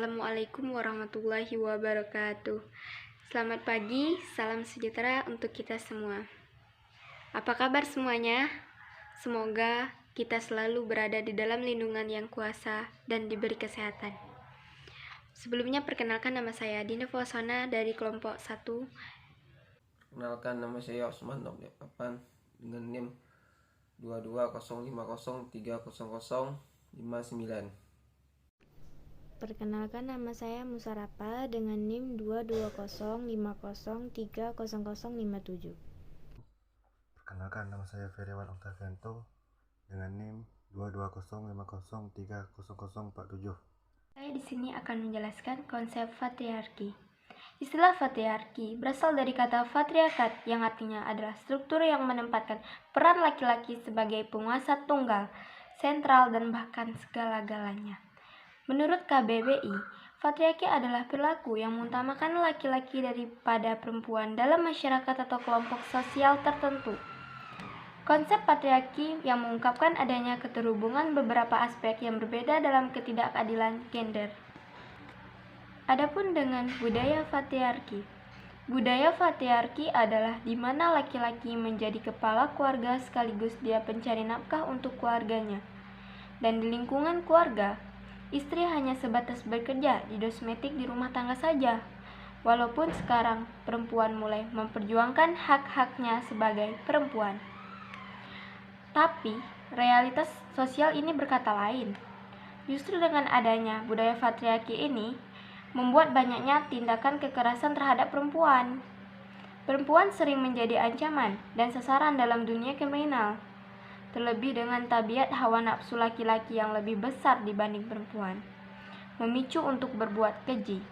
Assalamualaikum warahmatullahi wabarakatuh. Selamat pagi, salam sejahtera untuk kita semua. Apa kabar semuanya? Semoga kita selalu berada di dalam lindungan yang kuasa dan diberi kesehatan. Sebelumnya perkenalkan, nama saya Dina Fawasana dari kelompok 1. Perkenalkan, nama saya Osman Nobli Papan dengan NIM 2205030059. Perkenalkan, nama saya Musarapa dengan NIM 22050300057. Perkenalkan, nama saya Feriwan Octavianto dengan NIM 22050300047. Saya di sini akan menjelaskan konsep patriarki. Istilah patriarki berasal dari kata patriarkat yang artinya adalah struktur yang menempatkan peran laki-laki sebagai penguasa tunggal, sentral, dan bahkan segala-galanya. Menurut KBBI, patriarki adalah perilaku yang mengutamakan laki-laki daripada perempuan dalam masyarakat atau kelompok sosial tertentu. Konsep patriarki yang mengungkapkan adanya keterhubungan beberapa aspek yang berbeda dalam ketidakadilan gender. Adapun dengan budaya patriarki. Budaya patriarki adalah di mana laki-laki menjadi kepala keluarga sekaligus dia pencari nafkah untuk keluarganya. Dan di lingkungan keluarga, istri hanya sebatas bekerja di domestik di rumah tangga saja. Walaupun sekarang perempuan mulai memperjuangkan hak-haknya sebagai perempuan. Tapi, realitas sosial ini berkata lain. Justru dengan adanya budaya patriarki ini, membuat banyaknya tindakan kekerasan terhadap perempuan. Perempuan sering menjadi ancaman dan sasaran dalam dunia kriminal, terlebih dengan tabiat hawa nafsu laki-laki yang lebih besar dibanding perempuan, memicu untuk berbuat keji.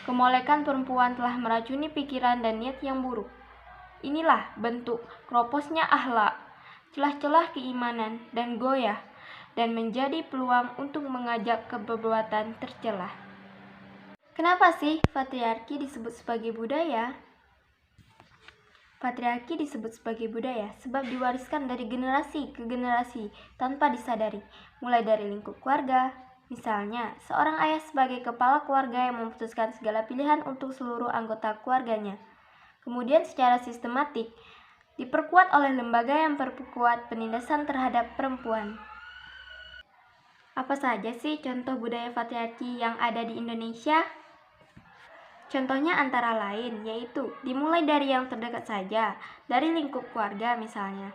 Kemolekan perempuan telah meracuni pikiran dan niat yang buruk. Inilah bentuk keroposnya akhlak, celah-celah keimanan dan goyah, dan menjadi peluang untuk mengajak ke perbuatan tercela. Kenapa sih patriarki disebut sebagai budaya? Patriarki disebut sebagai budaya sebab diwariskan dari generasi ke generasi tanpa disadari, mulai dari lingkup keluarga. Misalnya, seorang ayah sebagai kepala keluarga yang memutuskan segala pilihan untuk seluruh anggota keluarganya. Kemudian secara sistematik, diperkuat oleh lembaga yang memperkuat penindasan terhadap perempuan. Apa saja sih contoh budaya patriarki yang ada di Indonesia? Contohnya antara lain yaitu dimulai dari yang terdekat saja, dari lingkup keluarga misalnya.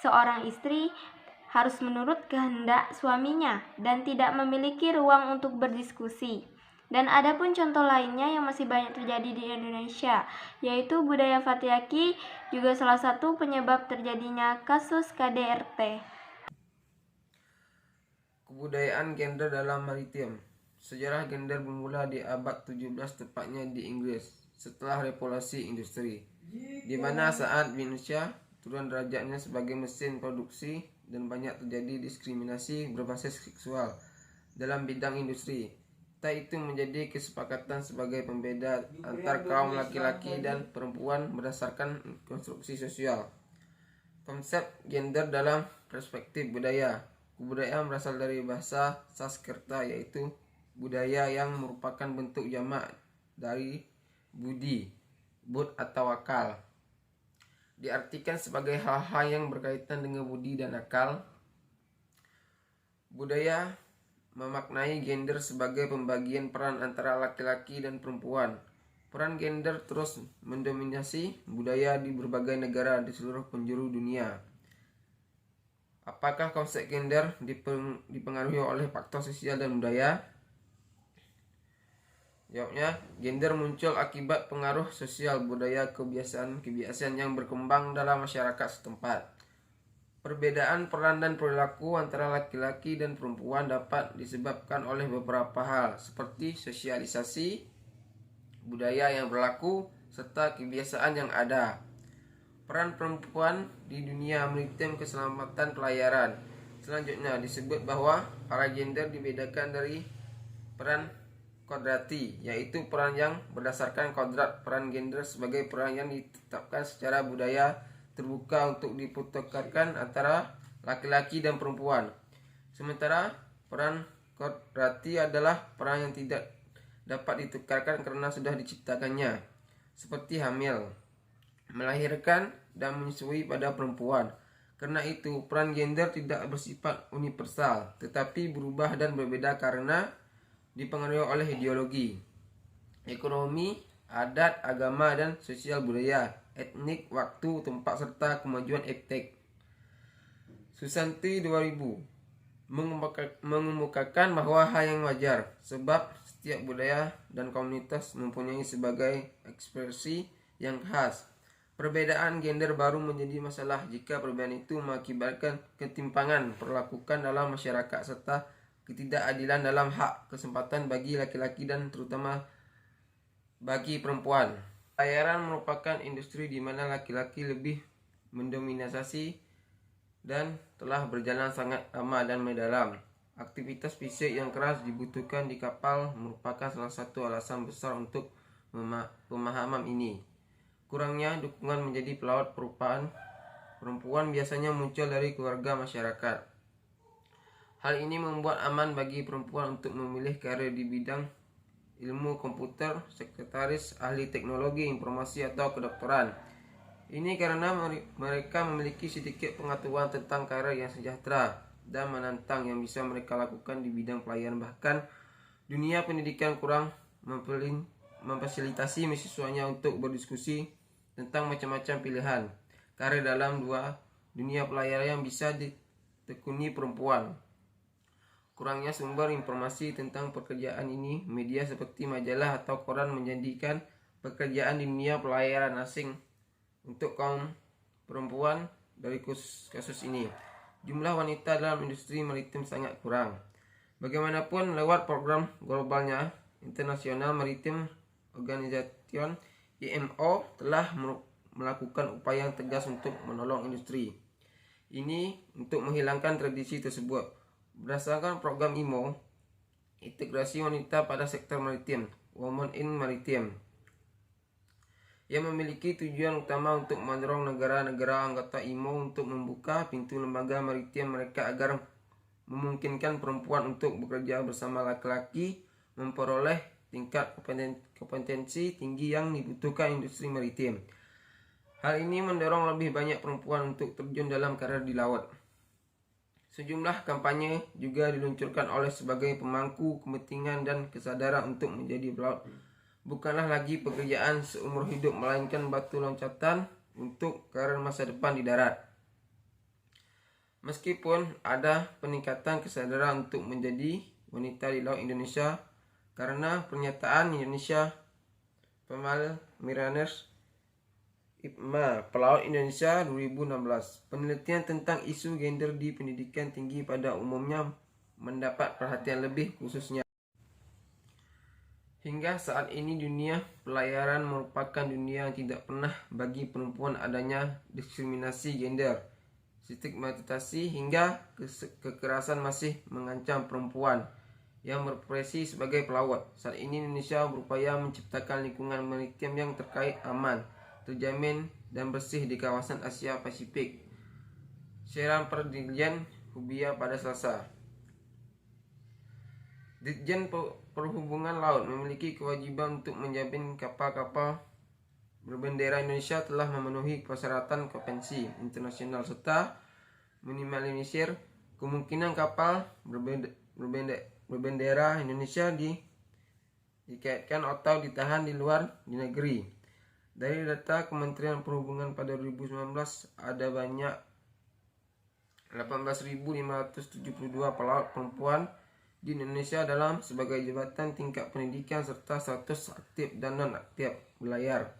Seorang istri harus menurut kehendak suaminya dan tidak memiliki ruang untuk berdiskusi. Dan ada pun contoh lainnya yang masih banyak terjadi di Indonesia, yaitu budaya patriarki juga salah satu penyebab terjadinya kasus KDRT. Kebudayaan gender dalam maritim. Sejarah gender bermula di abad 17, tepatnya di Inggris, setelah revolusi industri, di mana saat Indonesia turun derajatnya sebagai mesin produksi dan banyak terjadi diskriminasi berbasis seksual dalam bidang industri. Itu menjadi kesepakatan sebagai pembeda antar kaum laki-laki dan perempuan berdasarkan konstruksi sosial. Konsep gender dalam perspektif budaya. Kebudayaan berasal dari bahasa Sanskerta, yaitu budaya yang merupakan bentuk jamak dari budi, bud atau akal. Diartikan sebagai hal-hal yang berkaitan dengan budi dan akal. Budaya memaknai gender sebagai pembagian peran antara laki-laki dan perempuan. Peran gender terus mendominasi budaya di berbagai negara di seluruh penjuru dunia. Apakah konsep gender dipengaruhi oleh faktor sosial dan budaya? Jawabnya, gender muncul akibat pengaruh sosial, budaya, kebiasaan yang berkembang dalam masyarakat setempat. Perbedaan peran dan perilaku antara laki-laki dan perempuan dapat disebabkan oleh beberapa hal, seperti sosialisasi, budaya yang berlaku, serta kebiasaan yang ada. Peran perempuan di dunia maritim keselamatan pelayaran. Selanjutnya disebut bahwa para gender dibedakan dari peran kodrati, yaitu peran yang berdasarkan kodrat. Peran gender sebagai peran yang ditetapkan secara budaya terbuka untuk dipertukarkan antara laki-laki dan perempuan. Sementara peran Kodratri adalah peran yang tidak dapat ditukarkan karena sudah diciptakannya, seperti hamil, melahirkan, dan menyusui pada perempuan. Karena itu, peran gender tidak bersifat universal, tetapi berubah dan berbeda karena dipengaruhi oleh ideologi, ekonomi, adat, agama, dan sosial budaya, etnik, waktu, tempat, serta kemajuan eptek. Susanti 2000 mengemukakan bahwa hal yang wajar, sebab setiap budaya dan komunitas mempunyai sebagai ekspresi yang khas. Perbedaan gender baru menjadi masalah jika perbedaan itu mengakibatkan ketimpangan perlakuan dalam masyarakat serta ketidakadilan dalam hak kesempatan bagi laki-laki dan terutama bagi perempuan. Pelayaran merupakan industri di mana laki-laki lebih mendominasi dan telah berjalan sangat lama dan mendalam. Aktivitas fisik yang keras dibutuhkan di kapal merupakan salah satu alasan besar untuk pemahaman ini. Kurangnya dukungan menjadi pelaut perempuan biasanya muncul dari keluarga masyarakat. Hal ini membuat aman bagi perempuan untuk memilih karir di bidang ilmu komputer, sekretaris, ahli teknologi informasi atau kedokteran. Ini karena mereka memiliki sedikit pengetahuan tentang karir yang sejahtera dan menantang yang bisa mereka lakukan di bidang pelayanan. Bahkan dunia pendidikan kurang memfasilitasi mahasiswanya untuk berdiskusi tentang macam-macam pilihan karir dalam dunia pelayanan yang bisa ditekuni perempuan. Kurangnya sumber informasi tentang pekerjaan ini, media seperti majalah atau koran menjadikan pekerjaan di dunia pelayaran asing untuk kaum perempuan. Dari kasus ini, jumlah wanita dalam industri maritim sangat kurang. Bagaimanapun, lewat program globalnya International Maritime Organization IMO telah melakukan upaya yang tegas untuk menolong industri ini untuk menghilangkan tradisi tersebut. Berdasarkan program IMO, integrasi wanita pada sektor maritim, Women in Maritime, yang memiliki tujuan utama untuk mendorong negara-negara anggota IMO untuk membuka pintu lembaga maritim mereka agar memungkinkan perempuan untuk bekerja bersama laki-laki memperoleh tingkat kompetensi tinggi yang dibutuhkan industri maritim. Hal ini mendorong lebih banyak perempuan untuk terjun dalam karir di laut. Sejumlah kampanye juga diluncurkan oleh sebagai pemangku kepentingan dan kesadaran untuk menjadi pelaut bukanlah lagi pekerjaan seumur hidup, melainkan batu loncatan untuk karir masa depan di darat. Meskipun ada peningkatan kesadaran untuk menjadi wanita di laut Indonesia karena pernyataan Indonesia Pemal Miraners IPMA Pelaut Indonesia 2016, penelitian tentang isu gender di pendidikan tinggi pada umumnya mendapat perhatian lebih khususnya. Hingga saat ini dunia pelayaran merupakan dunia yang tidak pernah bagi perempuan adanya diskriminasi gender, stigmatisasi hingga kekerasan masih mengancam perempuan yang berprofesi sebagai pelaut. Saat ini Indonesia berupaya menciptakan lingkungan maritim yang terkait aman, terjamin dan bersih di kawasan Asia Pasifik. Siaran per Dirjen Hubia pada Selasa. Ditjen Perhubungan Laut memiliki kewajiban untuk menjamin kapal-kapal berbendera Indonesia telah memenuhi persyaratan konvensi internasional serta minimalisir kemungkinan kapal berbendera Indonesia dikaitkan atau ditahan di luar negeri. Dari data Kementerian Perhubungan pada 2019 ada banyak 18.572 pelaut perempuan di Indonesia dalam sebagai jabatan tingkat pendidikan serta status aktif dan non-aktif berlayar.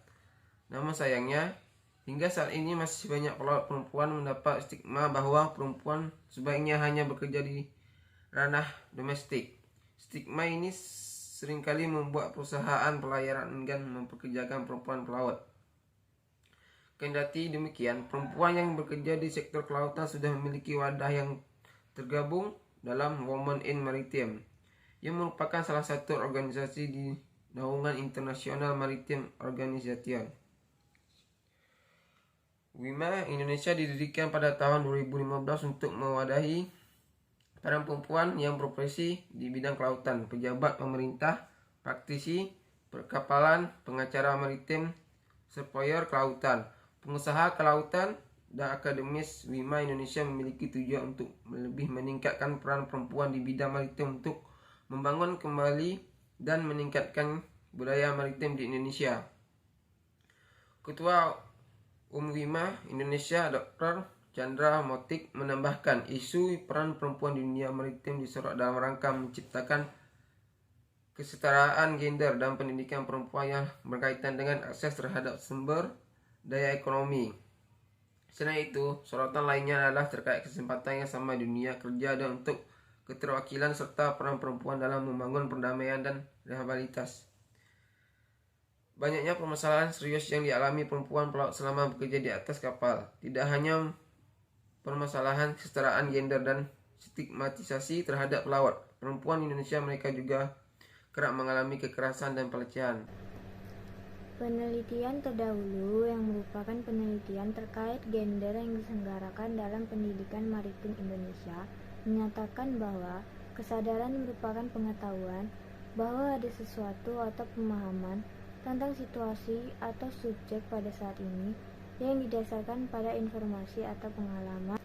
Namun sayangnya, hingga saat ini masih banyak pelaut perempuan mendapat stigma bahwa perempuan sebaiknya hanya bekerja di ranah domestik. Stigma ini seringkali membuat perusahaan pelayaran enggan mempekerjakan perempuan pelaut. Kendati demikian, perempuan yang bekerja di sektor kelautan sudah memiliki wadah yang tergabung dalam Women in Maritime, yang merupakan salah satu organisasi di naungan International Maritime Organization. WIMA Indonesia didirikan pada tahun 2015 untuk mewadahi peran perempuan yang berprofesi di bidang kelautan, pejabat pemerintah, praktisi, perkapalan, pengacara maritim, surveyor kelautan, pengusaha kelautan, dan akademis. WIMA Indonesia memiliki tujuan untuk lebih meningkatkan peran perempuan di bidang maritim untuk membangun kembali dan meningkatkan budaya maritim di Indonesia. Ketua WIMA Indonesia Dr. Chandra Motik menambahkan, isu peran perempuan di dunia maritim disorot dalam rangka menciptakan kesetaraan gender dan pendidikan perempuan yang berkaitan dengan akses terhadap sumber daya ekonomi. Selain itu, sorotan lainnya adalah terkait kesempatan yang sama di dunia kerja dan untuk keterwakilan serta peran perempuan dalam membangun perdamaian dan rehabilitas. Banyaknya permasalahan serius yang dialami perempuan pelaut selama bekerja di atas kapal. Tidak hanya permasalahan kesetaraan gender dan stigmatisasi terhadap pelaut perempuan di Indonesia, mereka juga kerap mengalami kekerasan dan pelecehan. Penelitian terdahulu yang merupakan penelitian terkait gender yang diselenggarakan dalam pendidikan maritim Indonesia menyatakan bahwa kesadaran merupakan pengetahuan bahwa ada sesuatu atau pemahaman tentang situasi atau subjek pada saat ini yang didasarkan pada informasi atau pengalaman.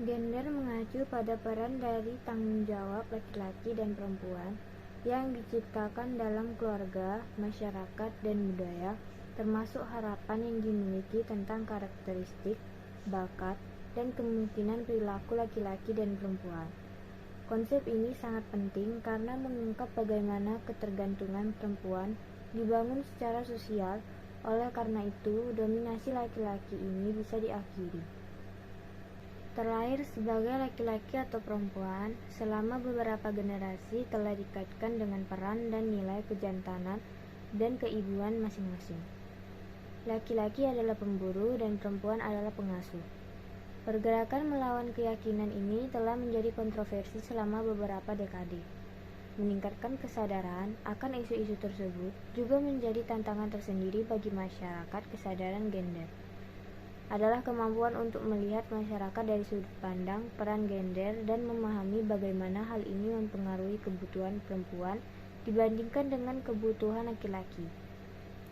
Gender mengacu pada peran dari tanggung jawab laki-laki dan perempuan yang diciptakan dalam keluarga, masyarakat, dan budaya, termasuk harapan yang dimiliki tentang karakteristik, bakat, dan kemungkinan perilaku laki-laki dan perempuan. Konsep ini sangat penting karena mengungkap bagaimana ketergantungan perempuan dibangun secara sosial. Oleh karena itu, dominasi laki-laki ini bisa diakhiri. Terlahir sebagai laki-laki atau perempuan, selama beberapa generasi telah dikaitkan dengan peran dan nilai kejantanan dan keibuan masing-masing. Laki-laki adalah pemburu dan perempuan adalah pengasuh. Pergerakan melawan keyakinan ini telah menjadi kontroversi selama beberapa dekade. Meningkatkan kesadaran akan isu-isu tersebut juga menjadi tantangan tersendiri bagi masyarakat. Kesadaran gender adalah kemampuan untuk melihat masyarakat dari sudut pandang peran gender dan memahami bagaimana hal ini mempengaruhi kebutuhan perempuan dibandingkan dengan kebutuhan laki-laki.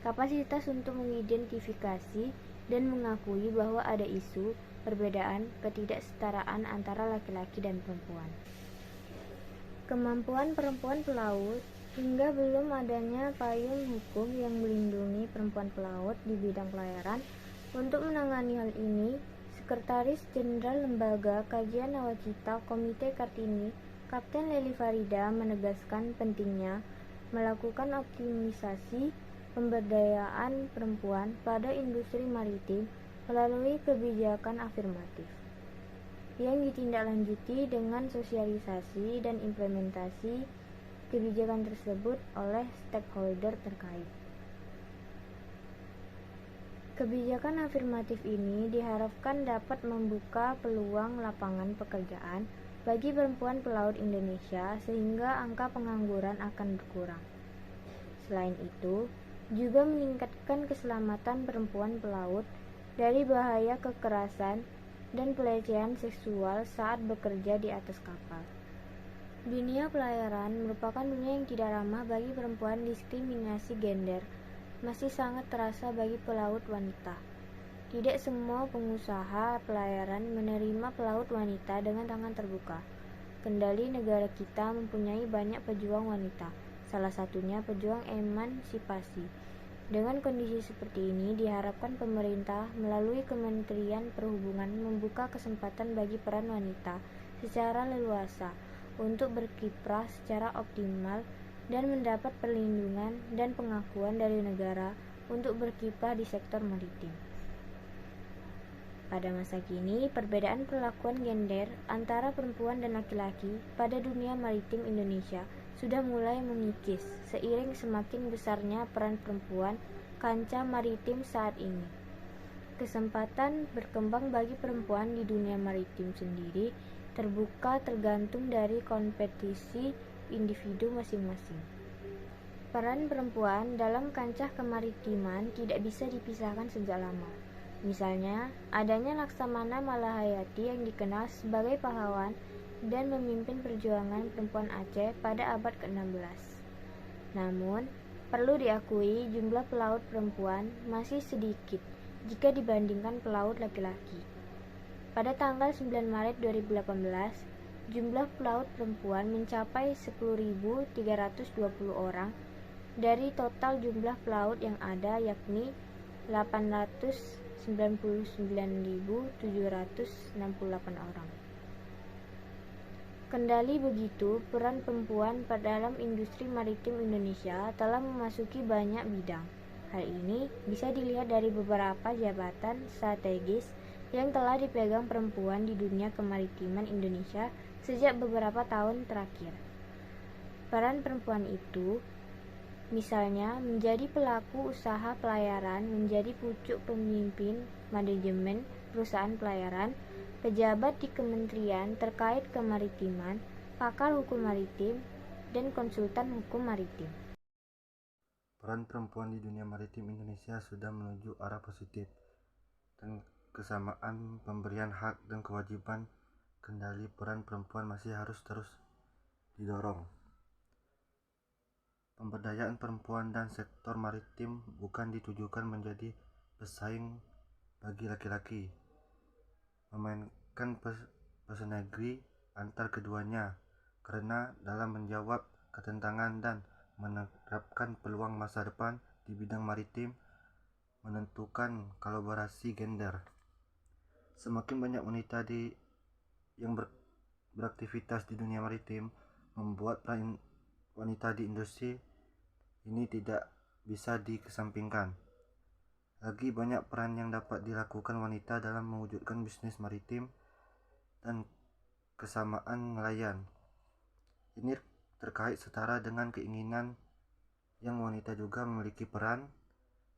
Kapasitas untuk mengidentifikasi dan mengakui bahwa ada isu perbedaan ketidaksetaraan antara laki-laki dan perempuan. Kemampuan perempuan pelaut. Hingga belum adanya payung hukum yang melindungi perempuan pelaut di bidang pelayaran. Untuk menangani hal ini, Sekretaris Jenderal Lembaga Kajian Nawacita Komite Kartini, Kapten Lely Farida, menegaskan pentingnya melakukan optimisasi pemberdayaan perempuan pada industri maritim melalui kebijakan afirmatif yang ditindaklanjuti dengan sosialisasi dan implementasi kebijakan tersebut oleh stakeholder terkait. Kebijakan afirmatif ini diharapkan dapat membuka peluang lapangan pekerjaan bagi perempuan pelaut Indonesia sehingga angka pengangguran akan berkurang. Selain itu, juga meningkatkan keselamatan perempuan pelaut dari bahaya kekerasan dan pelecehan seksual saat bekerja di atas kapal. Dunia pelayaran merupakan dunia yang tidak ramah bagi perempuan. Diskriminasi gender masih sangat terasa bagi pelaut wanita. Tidak semua pengusaha pelayaran menerima pelaut wanita dengan tangan terbuka. Kendali negara kita mempunyai banyak pejuang wanita, salah satunya pejuang emansipasi. Dengan kondisi seperti ini, diharapkan pemerintah melalui Kementerian Perhubungan membuka kesempatan bagi peran wanita secara leluasa untuk berkiprah secara optimal dan mendapat perlindungan dan pengakuan dari negara untuk berkiprah di sektor maritim. Pada masa kini, perbedaan perlakuan gender antara perempuan dan laki-laki pada dunia maritim Indonesia sudah mulai mengikis seiring semakin besarnya peran perempuan kancah maritim saat ini. Kesempatan berkembang bagi perempuan di dunia maritim sendiri terbuka tergantung dari kompetisi individu masing-masing. Peran perempuan dalam kancah kemaritiman tidak bisa dipisahkan sejak lama. Misalnya, adanya Laksamana Malahayati yang dikenal sebagai pahlawan dan memimpin perjuangan perempuan Aceh pada abad ke-16. Namun, perlu diakui jumlah pelaut perempuan masih sedikit jika dibandingkan pelaut laki-laki. Pada tanggal 9 Maret 2018, jumlah pelaut perempuan mencapai 10.320 orang dari total jumlah pelaut yang ada, yakni 899.768 orang. Kendali begitu, peran perempuan dalam industri maritim Indonesia telah memasuki banyak bidang. Hal ini bisa dilihat dari beberapa jabatan strategis yang telah dipegang perempuan di dunia kemaritiman Indonesia sejak beberapa tahun terakhir. Peran perempuan itu misalnya menjadi pelaku usaha pelayaran, menjadi pucuk pemimpin manajemen perusahaan pelayaran, pejabat di kementerian terkait kemaritiman, pakar hukum maritim, dan konsultan hukum maritim. Peran perempuan di dunia maritim Indonesia sudah menuju arah positif, dan kesamaan pemberian hak dan kewajiban kendali peran perempuan masih harus terus didorong. Pemberdayaan perempuan dan sektor maritim bukan ditujukan menjadi pesaing bagi laki-laki, memainkan persenegri antar keduanya, karena dalam menjawab ketentangan dan menerapkan peluang masa depan di bidang maritim menentukan kolaborasi gender. Semakin banyak wanita yang beraktivitas di dunia maritim, membuat peran wanita di industri ini tidak bisa dikesampingkan. Lagi banyak peran yang dapat dilakukan wanita dalam mewujudkan bisnis maritim dan kesamaan nelayan. Ini terkait setara dengan keinginan yang wanita juga memiliki peran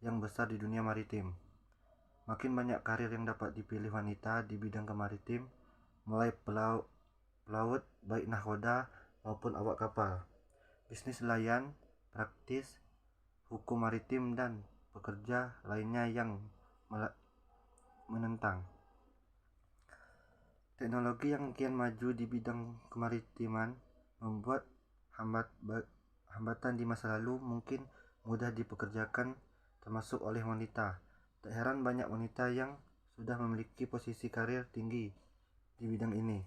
yang besar di dunia maritim. Makin banyak karir yang dapat dipilih wanita di bidang kemaritim, mulai pelaut, baik nahkoda maupun awak kapal, bisnis nelayan, praktis, hukum maritim, dan pekerja lainnya yang menentang. Teknologi yang kian maju di bidang kemaritiman membuat hambatan di masa lalu mungkin mudah dipekerjakan, termasuk oleh wanita. Tak heran banyak wanita yang sudah memiliki posisi karir tinggi di bidang ini.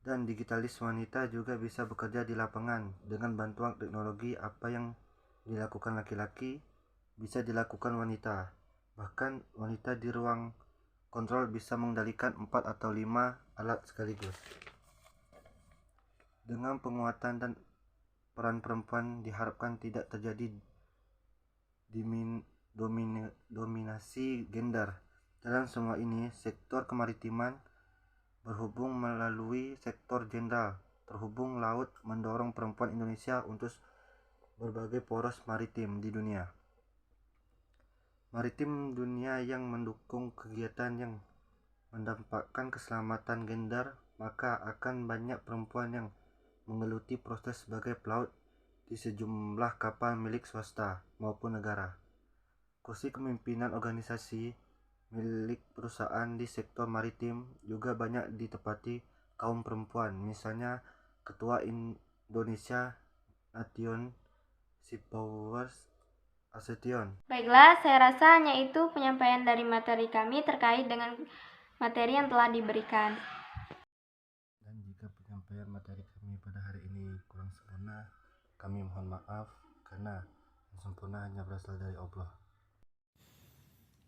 Dan digitalis wanita juga bisa bekerja di lapangan dengan bantuan teknologi. Apa yang dilakukan laki-laki bisa dilakukan wanita. Bahkan wanita di ruang kontrol bisa mengendalikan 4 atau 5 alat sekaligus. Dengan penguatan dan peran perempuan diharapkan tidak terjadi dominasi gender. Dalam semua ini, sektor kemaritiman berhubung melalui sektor jenderal terhubung laut mendorong perempuan Indonesia untuk berbagai poros maritim di dunia. Maritim dunia yang mendukung kegiatan yang mendampakkan keselamatan gender, maka akan banyak perempuan yang menggeluti proses sebagai pelaut di sejumlah kapal milik swasta maupun negara. Kursi kepemimpinan organisasi milik perusahaan di sektor maritim juga banyak ditempati kaum perempuan, misalnya Ketua Indonesia Nation Seapower Association. Baiklah, saya rasa hanya itu penyampaian dari materi kami terkait dengan materi yang telah diberikan. Dan jika penyampaian materi kami pada hari ini kurang sempurna, kami mohon maaf, karena yang sempurna hanya berasal dari Allah.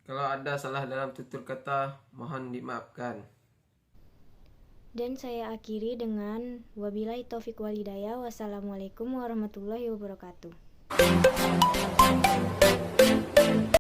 Kalau ada salah dalam tutur kata, mohon dimaafkan. Dan saya akhiri dengan wabillahi taufik wal hidayah. Wassalamualaikum warahmatullahi wabarakatuh.